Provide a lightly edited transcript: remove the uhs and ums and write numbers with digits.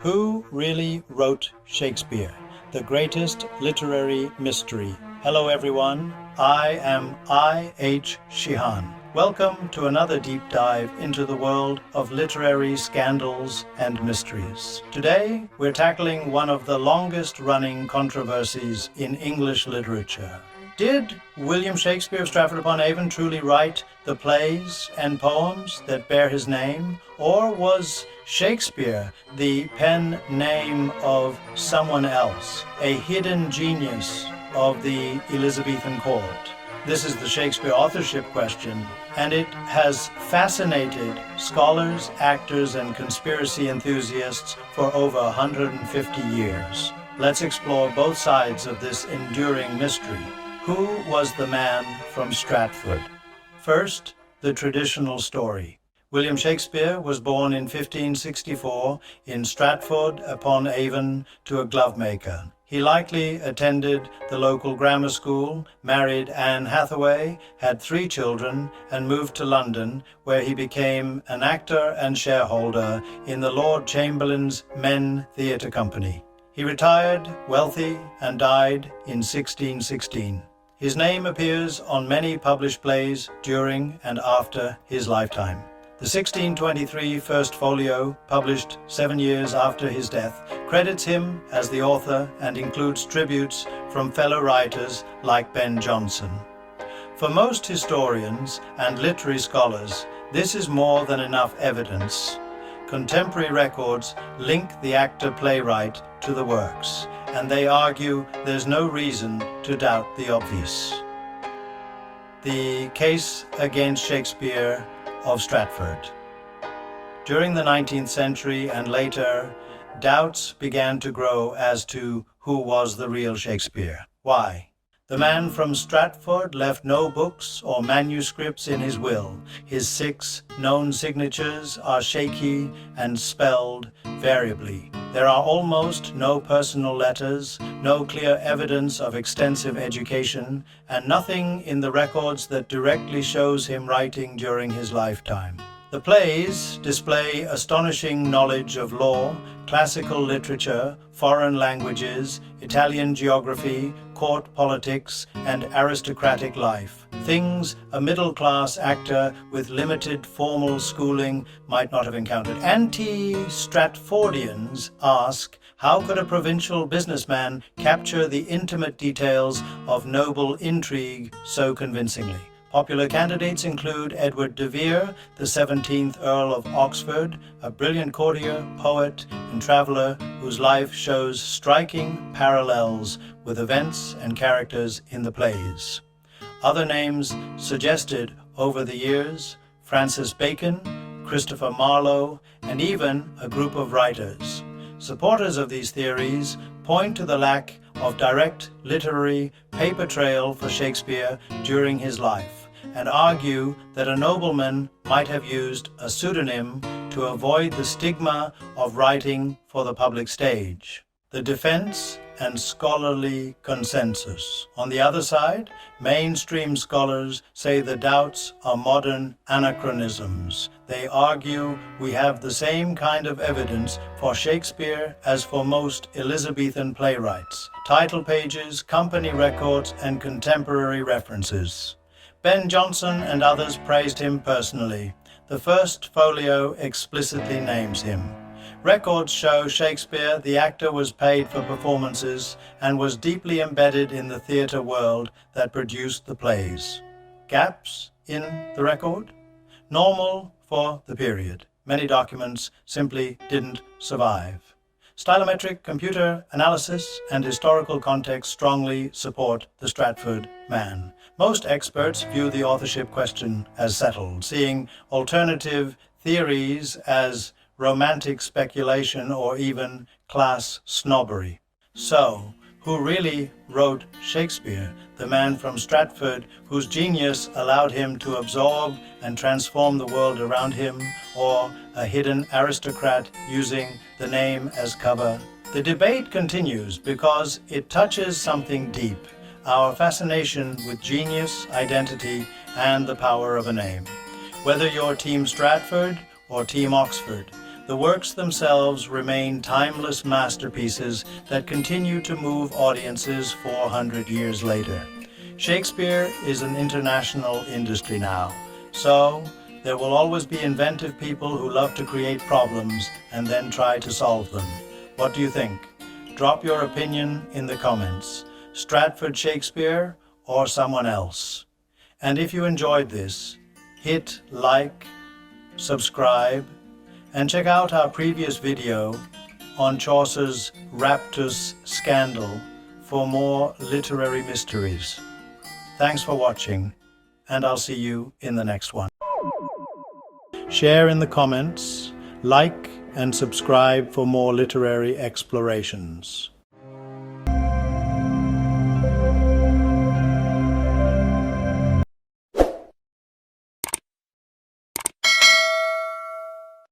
Who really wrote Shakespeare? The greatest literary mystery. Hello everyone, I am I.H. Sheehan. Welcome to another deep dive into the world of literary scandals and mysteries. Today, we're tackling one of the longest-running controversies in English literature. Did William Shakespeare of Stratford-upon-Avon truly write the plays and poems that bear his name? Or was Shakespeare the pen name of someone else, a hidden genius of the Elizabethan court? This is the Shakespeare Authorship Question, and it has fascinated scholars, actors, and conspiracy enthusiasts for over 150 years. Let's explore both sides of this enduring mystery. Who was the man from Stratford? First, the traditional story. William Shakespeare was born in 1564 in Stratford-upon-Avon to a glovemaker. He likely attended the local grammar school, married Anne Hathaway, had 3 children, and moved to London, where he became an actor and shareholder in the Lord Chamberlain's Men Theatre Company. He retired wealthy and died in 1616. His name appears on many published plays during and after his lifetime. The 1623 First Folio, published 7 years after his death, credits him as the author and includes tributes from fellow writers like Ben Jonson. For most historians and literary scholars, this is more than enough evidence. Contemporary records link the actor-playwright to the works, and they argue there's no reason to doubt the obvious. The case against Shakespeare of Stratford. During the 19th century and later, doubts began to grow as to who was the real Shakespeare. Why? The man from Stratford left no books or manuscripts in his will. His 6 known signatures are shaky and spelled variably. There are almost no personal letters, no clear evidence of extensive education, and nothing in the records that directly shows him writing during his lifetime. The plays display astonishing knowledge of law, classical literature, foreign languages, Italian geography, court politics, and aristocratic life. Things a middle-class actor with limited formal schooling might not have encountered. Anti-Stratfordians ask, how could a provincial businessman capture the intimate details of noble intrigue so convincingly? Popular candidates include Edward de Vere, the 17th Earl of Oxford, a brilliant courtier, poet, and traveler whose life shows striking parallels with events and characters in the plays. Other names suggested over the years: Francis Bacon, ChristopherMarlowe, and even a group of writers. Supporters of these theories point to the lack of direct literary paper trail for Shakespeare during his life, and argue that a nobleman might have used a pseudonym to avoid the stigma of writing for the public stage. The defense and scholarly consensus. On the other side, mainstream scholars say the doubts are modern anachronisms. They argue we have the same kind of evidence for Shakespeare as for most Elizabethan playwrights: title pages, company records, and contemporary references. Ben Jonson and others praised him personally. The First Folio explicitly names him. Records show Shakespeare, the actor, was paid for performances and was deeply embedded in the theatre world that produced the plays. Gaps in the record? Normal for the period. Many documents simply didn't survive. Stylometric computer analysis and historical context strongly support the Stratford man. Most experts view the authorship question as settled, seeing alternative theories as romantic speculation or even class snobbery. So, who really wrote Shakespeare, the man from Stratford whose genius allowed him to absorb and transform the world around him, or a hidden aristocrat using the name as cover? The debate continues because it touches something deep: our fascination with genius, identity, and the power of a name. Whether you're Team Stratford or Team Oxford, The works themselves remain timeless masterpieces that continue to move audiences 400 years later. Shakespeare is an international industry now, so there will always be inventive people who love to create problems and then try to solve them. What do you think? Drop your opinion in the comments. Stratford Shakespeare or someone else? And if you enjoyed this, hit like, subscribe, and check out our previous video on Chaucer's Raptus Scandal for more literary mysteries. Thanks for watching, and I'll see you in the next one. Share in the comments, like and subscribe for more literary explorations.